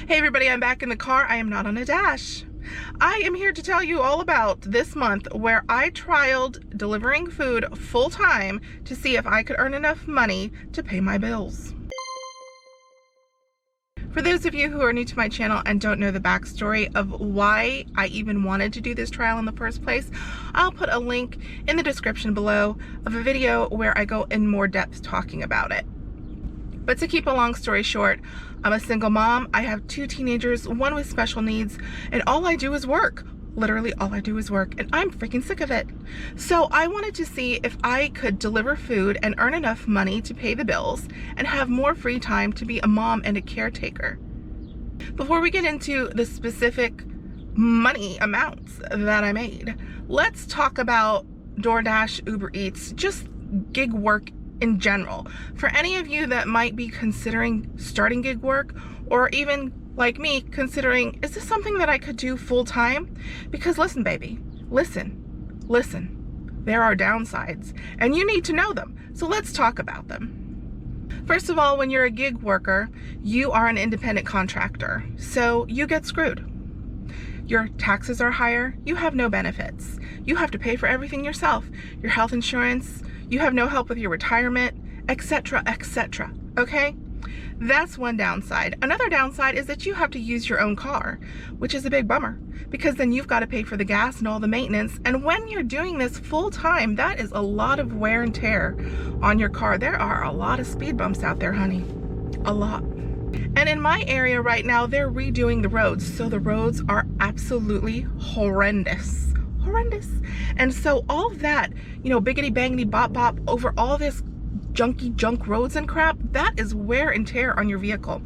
Hey everybody, I'm back in the car. I am not on a dash. I am here to tell you all about this month where I trialed delivering food full time to see if I could earn enough money to pay my bills. For those of you who are new to my channel and don't know the backstory of why I even wanted to do this trial in the first place, I'll put a link in the description below of a video where I go in more depth talking about it. But to keep a long story short, I'm a single mom. I have 2 teenagers, one with special needs, and all I do is work. Literally all I do is work, and I'm freaking sick of it. So I wanted to see if I could deliver food and earn enough money to pay the bills and have more free time to be a mom and a caretaker. Before we get into the specific money amounts that I made, let's talk about DoorDash, Uber Eats, just gig work in general. For any of you that might be considering starting gig work, or even like me considering, is this something that I could do full time? Because listen, baby, listen, there are downsides and you need to know them. So let's talk about them. First of all, when you're a gig worker, you are an independent contractor, so you get screwed. Your taxes are higher, you have no benefits. You have to pay for everything yourself, your health insurance, you have no help with your retirement, etc., etc., okay? That's one downside. Another downside is that you have to use your own car, which is a big bummer, because then you've got to pay for the gas and all the maintenance. And when you're doing this full time, that is a lot of wear and tear on your car. There are a lot of speed bumps out there, honey. A lot. And in my area right now, they're redoing the roads. So the roads are absolutely horrendous. And so all of that, you know, biggity bangity bop bop over all this junk roads and crap, that is wear and tear on your vehicle.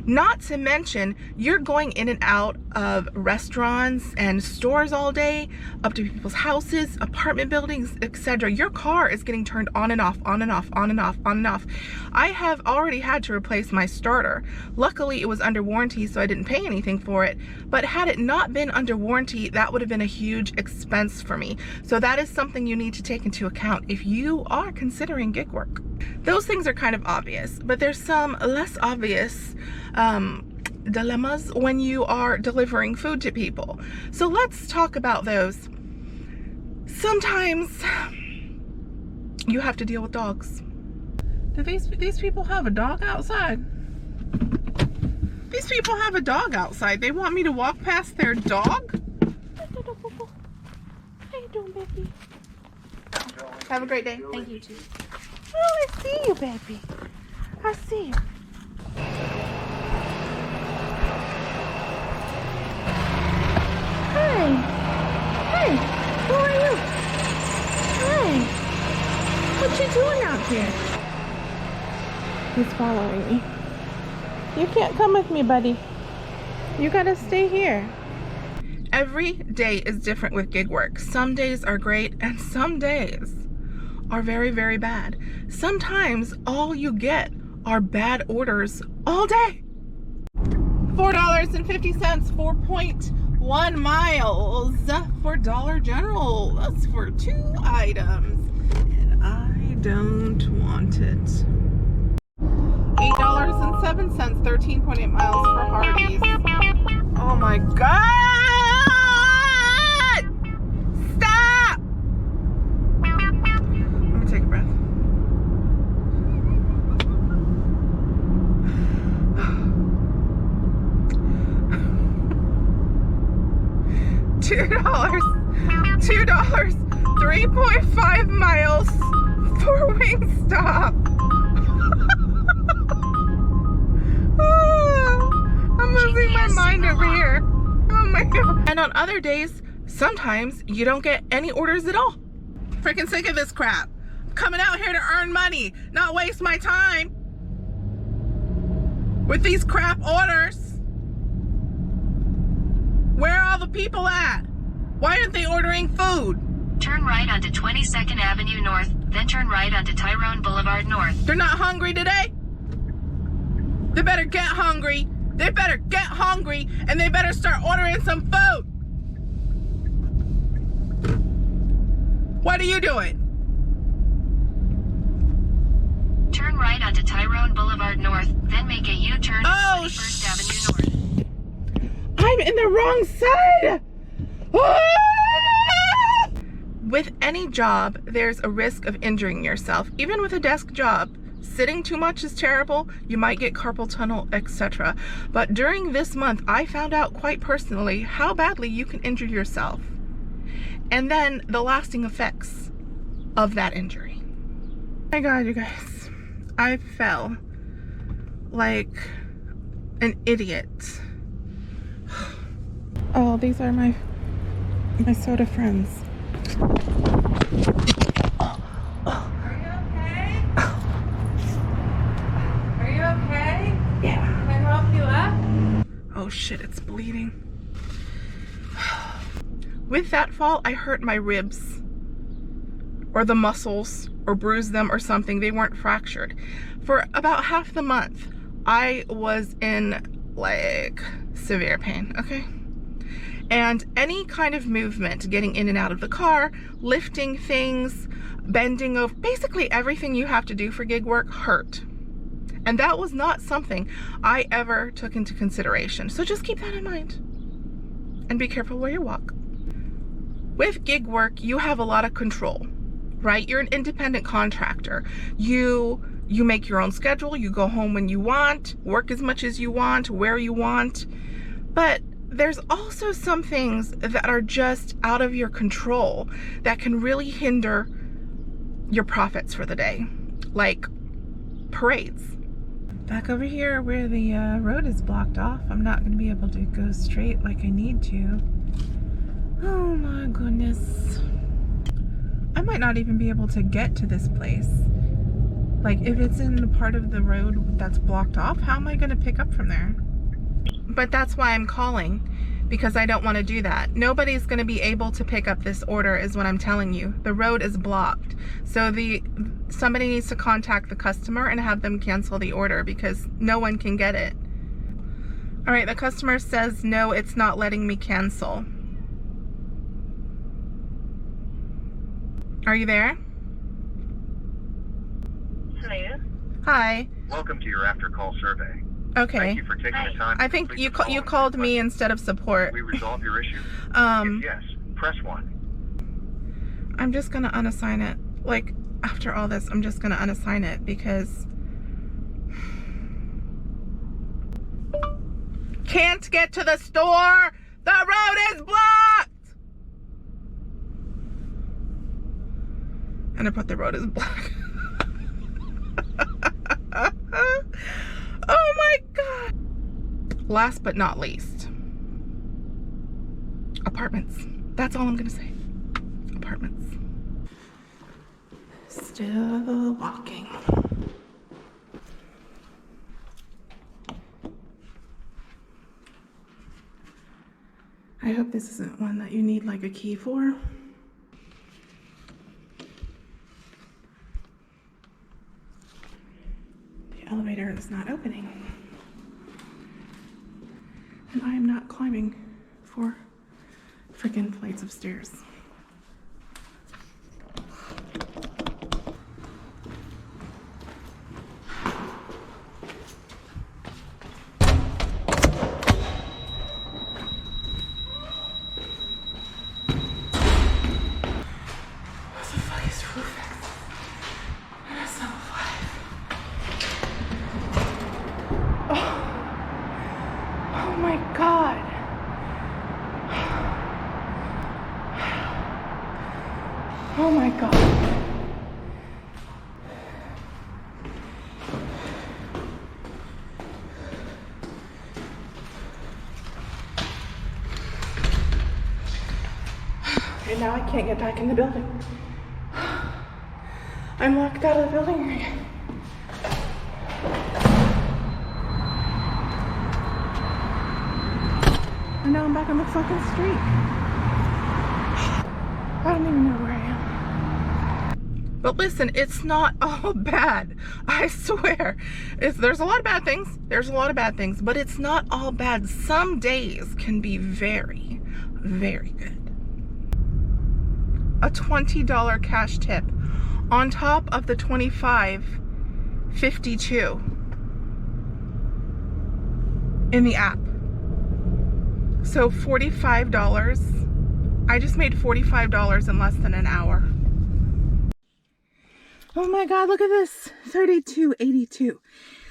Not to mention, you're going in and out of restaurants and stores all day, up to people's houses, apartment buildings, etc. Your car is getting turned on and off, on and off, on and off, on and off. I have already had to replace my starter. Luckily, it was under warranty, so I didn't pay anything for it. But had it not been under warranty, that would have been a huge expense for me. So that is something you need to take into account if you are considering gig work. Those things are kind of obvious, but there's some less obvious dilemmas when you are delivering food to people. So let's talk about those. Sometimes you have to deal with dogs. Do these people have a dog outside? These people have a dog outside. They want me to walk past their dog? How you doing, baby? Have a great day. Thank you too. Oh, I see you, baby. I see you. Hi. Hey, who are you? Hi. What you doing out here? He's following me. You can't come with me, buddy. You gotta stay here. Every day is different with gig work. Some days are great and some days are very, very bad. Sometimes all you get are bad orders all day. $4.50, 4.1 miles for Dollar General. That's for 2 items, and I don't want it. $8.07, 13.8 miles for Hardee's. Oh my God! Stop! Let me take a breath. $2, 3.5 miles for Wingstop. I'm losing my mind over here. Oh my God. And on other days, sometimes you don't get any orders at all. Freaking sick of this crap. I'm coming out here to earn money, not waste my time with these crap orders. Where are all the people at? Why aren't they ordering food? Turn right onto 22nd Avenue North, then turn right onto Tyrone Boulevard North. They're not hungry today? They better get hungry. They better get hungry, and they better start ordering some food. What are you doing? Turn right onto Tyrone Boulevard North, then make a U-turn at 21st Avenue North. I'm in the wrong side. Ah! With any job, there's a risk of injuring yourself. Even with a desk job, sitting too much is terrible. You might get carpal tunnel, etc. But during this month, I found out quite personally how badly you can injure yourself. And then the lasting effects of that injury. Oh my God, you guys. I fell like an idiot. Oh, these are my soda friends. Are you okay? Are you okay? Yeah. Can I help you up? Oh shit, it's bleeding. With that fall, I hurt my ribs or the muscles or bruised them or something. They weren't fractured. For about half the month, I was in like severe pain, okay? And any kind of movement, getting in and out of the car, lifting things, bending over, basically everything you have to do for gig work hurt. And that was not something I ever took into consideration. So just keep that in mind and be careful where you walk. With gig work, you have a lot of control, right? You're an independent contractor. You make your own schedule. You go home when you want, work as much as you want, where you want. But there's also some things that are just out of your control that can really hinder your profits for the day, like parades. Back over here where the road is blocked off, I'm not going to be able to go straight like I need to. Oh my goodness. I might not even be able to get to this place. Like, if it's in the part of the road that's blocked off, how am I going to pick up from there? But that's why I'm calling, because I don't want to do that. Nobody's going to be able to pick up this order is what I'm telling you. The road is blocked. So somebody needs to contact the customer and have them cancel the order because no one can get it. All right, the customer says, no, it's not letting me cancel. Are you there? Hello. Hi. Welcome to your after-call survey. Okay. Thank you for taking the time. I think you called me instead of support. We resolve your issue? If yes, press 1. I'm just gonna unassign it. Like, after all this, I'm just gonna unassign it because can't get to the store. The road is blocked. And I put the road is blocked. Oh my God. Last but not least, apartments. That's all I'm gonna say. Apartments. Still walking. I hope this isn't one that you need like a key for. The elevator is not opening. And I am not climbing 4 freaking flights of stairs. What the fuck is Rufus? And it's not alive. Oh my God. Oh my God. And now I can't get back in the building. I'm locked out of the building again. And now I'm back on the fucking street. I don't even know where I am. But listen, it's not all bad. I swear. There's a lot of bad things. There's a lot of bad things. But it's not all bad. Some days can be very, very good. A $20 cash tip on top of the $25.52 in the app. So $45. I just made $45 in less than an hour. Oh my God, look at this. $32.82.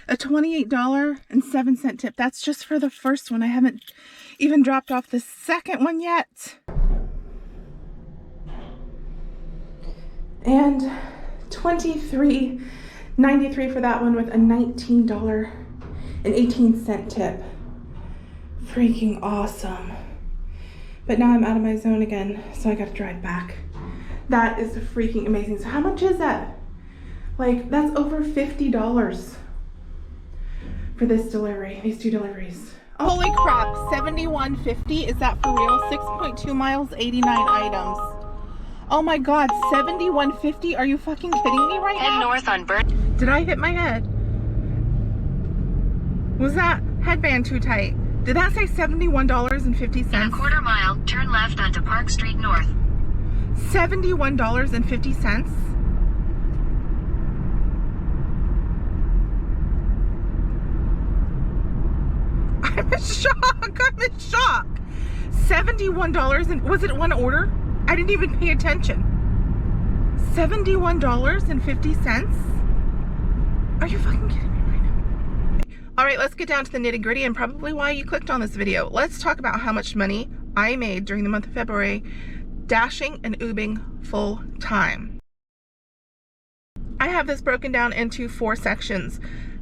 A $28.07 tip. That's just for the first one. I haven't even dropped off the second one yet. And $23.93 for that one with a $19.18 tip. Freaking awesome. But now I'm out of my zone again, so I gotta drive back. That is freaking amazing. So how much is that? Like, that's over $50 for this delivery, these two deliveries. Holy crap, $71.50? Is that for real? 6.2 miles, 89 items. Oh my God, $71.50? Are you fucking kidding me right now? Head north on Burn. Did I hit my head? Was that headband too tight? Did that say $71.50? In a quarter mile, turn left onto Park Street North. $71.50? I'm in shock. I'm in shock. $71 and was it one order? I didn't even pay attention. $71.50? Are you fucking kidding me right now? All right, let's get down to the nitty gritty and probably why you clicked on this video. Let's talk about how much money I made during the month of February dashing and Ubing full time. I have this broken down into 4 sections: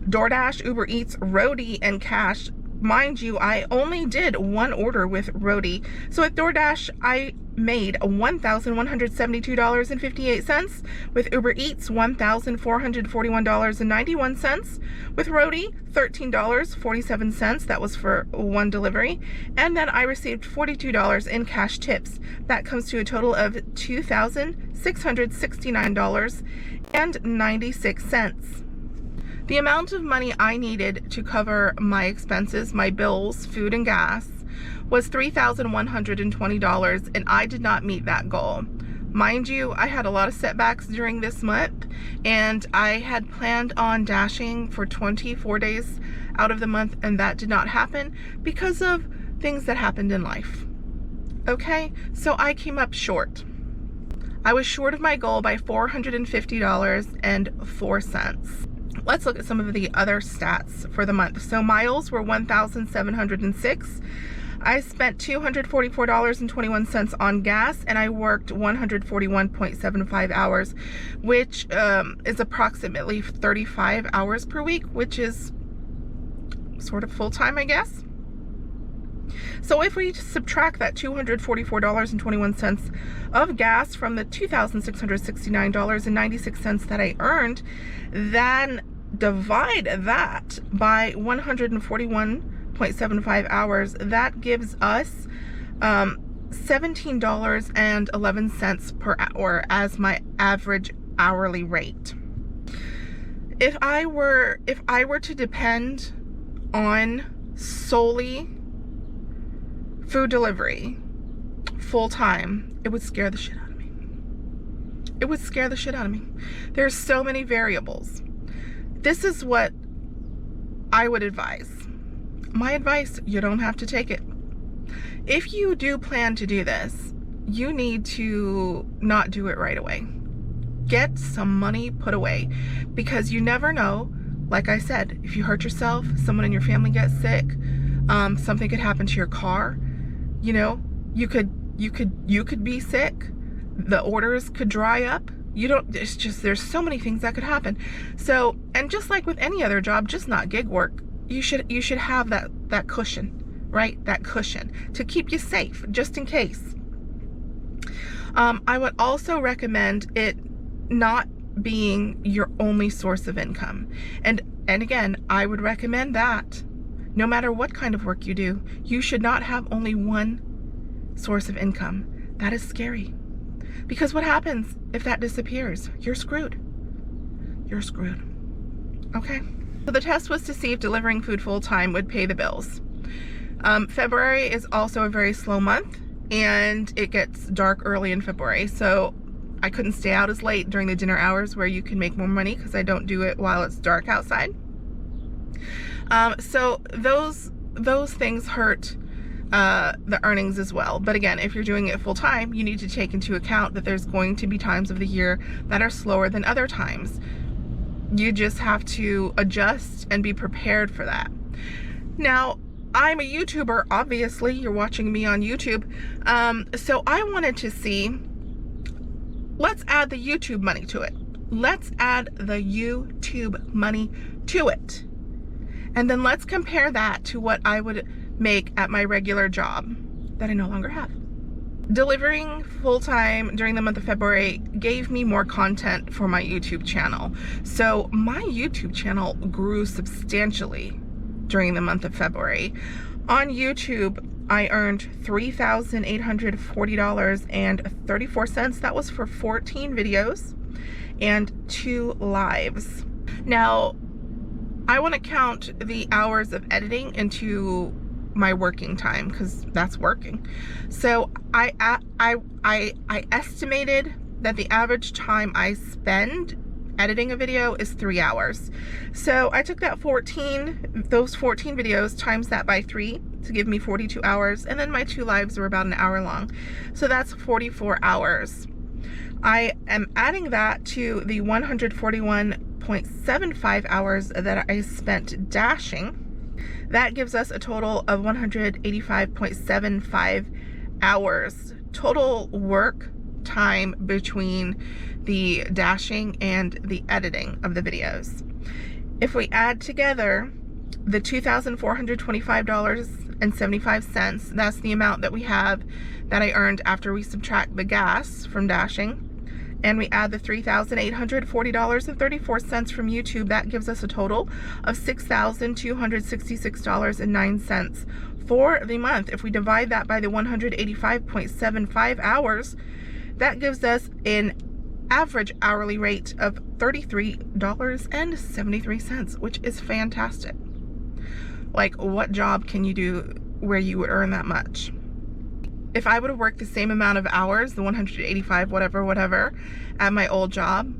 DoorDash, Uber Eats, Roadie, and Cash. Mind you, I only did one order with Roadie. So at DoorDash, I made $1,172.58. With Uber Eats, $1,441.91. With Roadie, $13.47. That was for one delivery. And then I received $42 in cash tips. That comes to a total of $2,669.96. The amount of money I needed to cover my expenses, my bills, food and gas, was $3,120, and I did not meet that goal. Mind you, I had a lot of setbacks during this month, and I had planned on dashing for 24 days out of the month, and that did not happen because of things that happened in life. Okay, so I came up short. I was short of my goal by $450.04. Let's look at some of the other stats for the month. So miles were 1,706. I spent $244.21 on gas, and I worked 141.75 hours, which is approximately 35 hours per week, which is sort of full-time, I guess. So if we subtract that $244.21 of gas from the $2,669.96 that I earned, then divide that by 141.75 hours, that gives us $17.11 per hour as my average hourly rate. If I were to depend on solely food delivery full time, it would scare the shit out of me. It would scare the shit out of me. There's so many variables. This is what I would advise. My advice, you don't have to take it. If you do plan to do this, you need to not do it right away. Get some money put away, because you never know. Like I said, if you hurt yourself, someone in your family gets sick, something could happen to your car. You know, you could be sick. The orders could dry up. There's so many things that could happen. So, and just like with any other job, just not gig work, you should have that cushion, right? That cushion to keep you safe, just in case. I would also recommend it not being your only source of income. And again, I would recommend that no matter what kind of work you do, you should not have only one source of income. That is scary. Because what happens if that disappears? You're screwed. You're screwed. Okay? So the test was to see if delivering food full-time would pay the bills. February is also a very slow month, and it gets dark early in February. So I couldn't stay out as late during the dinner hours where you can make more money, because I don't do it while it's dark outside. So those things hurt the earnings as well. But again, if you're doing it full time, you need to take into account that there's going to be times of the year that are slower than other times. You just have to adjust and be prepared for that. Now, I'm a YouTuber, obviously, you're watching me on YouTube. So I wanted to see, let's add the YouTube money to it. Let's add the YouTube money to it. And then let's compare that to what I would make at my regular job that I no longer have. Delivering full-time during the month of February gave me more content for my YouTube channel. So my YouTube channel grew substantially during the month of February. On YouTube, I earned $3,840.34. That was for 14 videos and 2 lives. Now, I want to count the hours of editing into my working time because that's working. So I estimated that the average time I spend editing a video is 3 hours. So I took those 14 videos, times that by 3 to give me 42 hours, and then my 2 lives were about an hour long. So that's 44 hours. I am adding that to the 141.75 hours that I spent dashing. That gives us a total of 185.75 hours total work time between the dashing and the editing of the videos. If we add together the $2,425.75, that's the amount that we have that I earned after we subtract the gas from dashing, and we add the $3,840.34 from YouTube, that gives us a total of $6,266.09 for the month. If we divide that by the 185.75 hours, that gives us an average hourly rate of $33.73, which is fantastic. Like, what job can you do where you would earn that much? If I would have worked the same amount of hours, the 185, whatever, at my old job,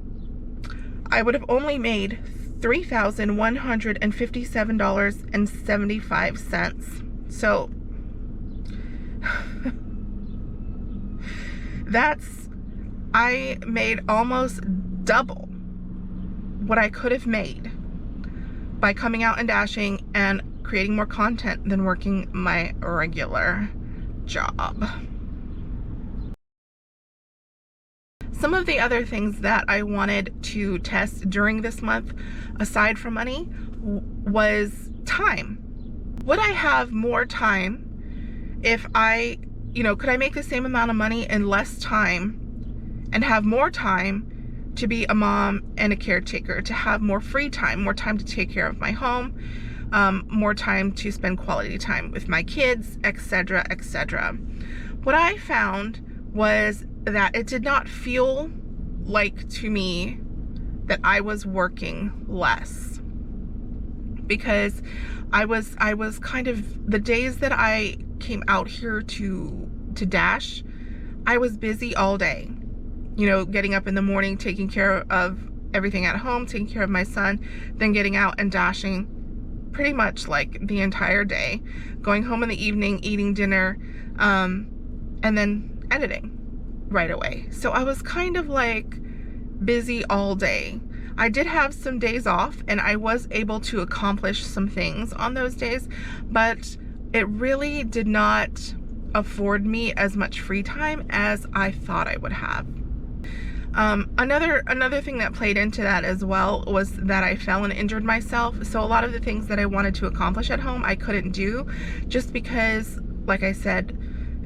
I would have only made $3,157.75. So I made almost double what I could have made by coming out and dashing and creating more content than working my regular job. Some of the other things that I wanted to test during this month, aside from money, was time. Would I have more time if could I make the same amount of money in less time and have more time to be a mom and a caretaker, to have more free time, more time to take care of my home, more time to spend quality time with my kids, etc., etc. What I found was that it did not feel like to me that I was working less, because I was kind of, the days that I came out here to dash, I was busy all day, getting up in the morning, taking care of everything at home, taking care of my son, then getting out and dashing pretty much like the entire day, going home in the evening, eating dinner, and then editing right away. So I was kind of like busy all day. I did have some days off and I was able to accomplish some things on those days, but it really did not afford me as much free time as I thought I would have. Another thing that played into that as well was that I fell and injured myself. So a lot of the things that I wanted to accomplish at home, I couldn't do, just because, like I said,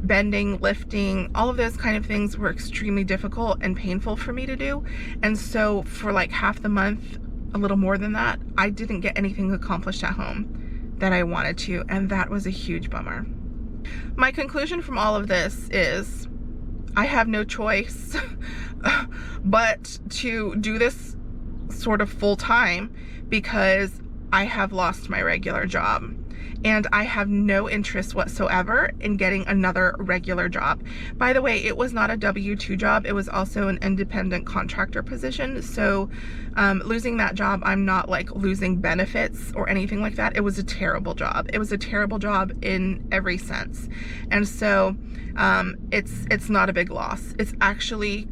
bending, lifting, all of those kind of things were extremely difficult and painful for me to do. And so for like half the month, a little more than that, I didn't get anything accomplished at home that I wanted to, and that was a huge bummer. My conclusion from all of this is I have no choice but to do this sort of full time because I have lost my regular job. and I have no interest whatsoever in getting another regular job. By the way, it was not a W-2 job. It was also an independent contractor position. So losing that job, I'm not like losing benefits or anything like that. It was a terrible job. It was a terrible job in every sense. And so it's not a big loss. It's actually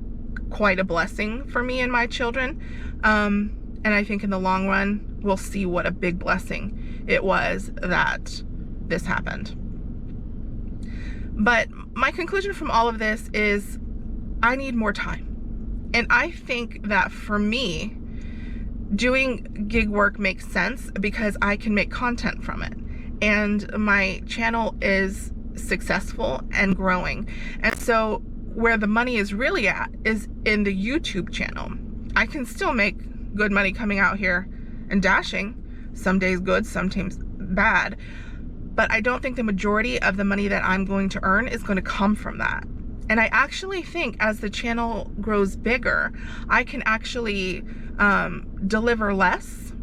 quite a blessing for me and my children. And I think in the long run, we'll see what a big blessing it was that this happened. But my conclusion from all of this is I need more time. And I think that for me, doing gig work makes sense because I can make content from it. And my channel is successful and growing. And so where the money is really at is in the YouTube channel. I can still make good money coming out here and dashing. Some days good, sometimes bad. But I don't think the majority of the money that I'm going to earn is going to come from that. And I actually think as the channel grows bigger, I can actually deliver less,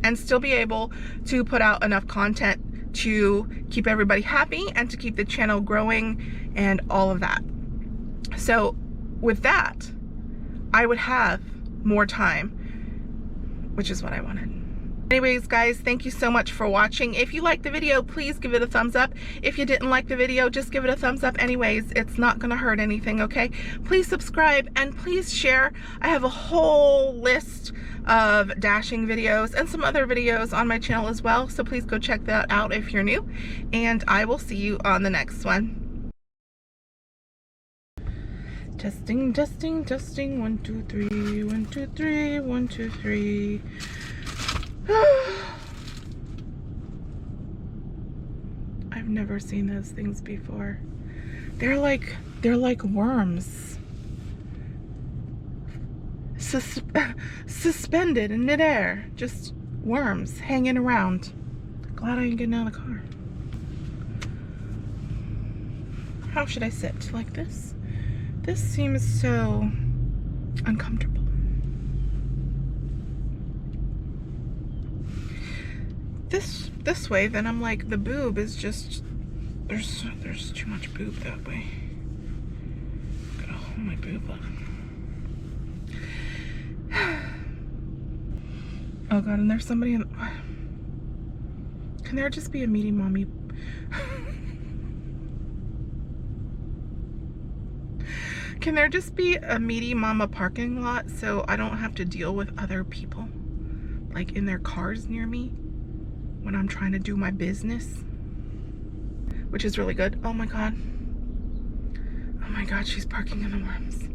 and still be able to put out enough content to keep everybody happy and to keep the channel growing and all of that. So with that, I would have more time, which is what I wanted. Anyways, guys, thank you so much for watching. If you liked the video, please give it a thumbs up. If you didn't like the video, just give it a thumbs up anyways. It's not gonna hurt anything, okay? Please subscribe and please share. I have a whole list of dashing videos and some other videos on my channel as well, so please go check that out if you're new, and I will see you on the next one. Testing, testing, testing, 1, 2, 3, 1, 2, 3, 1, 2, 3. I've never seen those things before. They're like worms. Suspended in midair. Just worms hanging around. Glad I ain't getting out of the car. How should I sit? Like this? This seems so uncomfortable. This way, then I'm like, the boob is just, there's too much boob that way. Gotta hold my boob up. Oh God, and there's somebody in, can there just be a meaty mommy? Can there just be a meaty mama parking lot so I don't have to deal with other people like in their cars near me when I'm trying to do my business, which is really good. Oh my God. Oh my God, she's parking in the worms.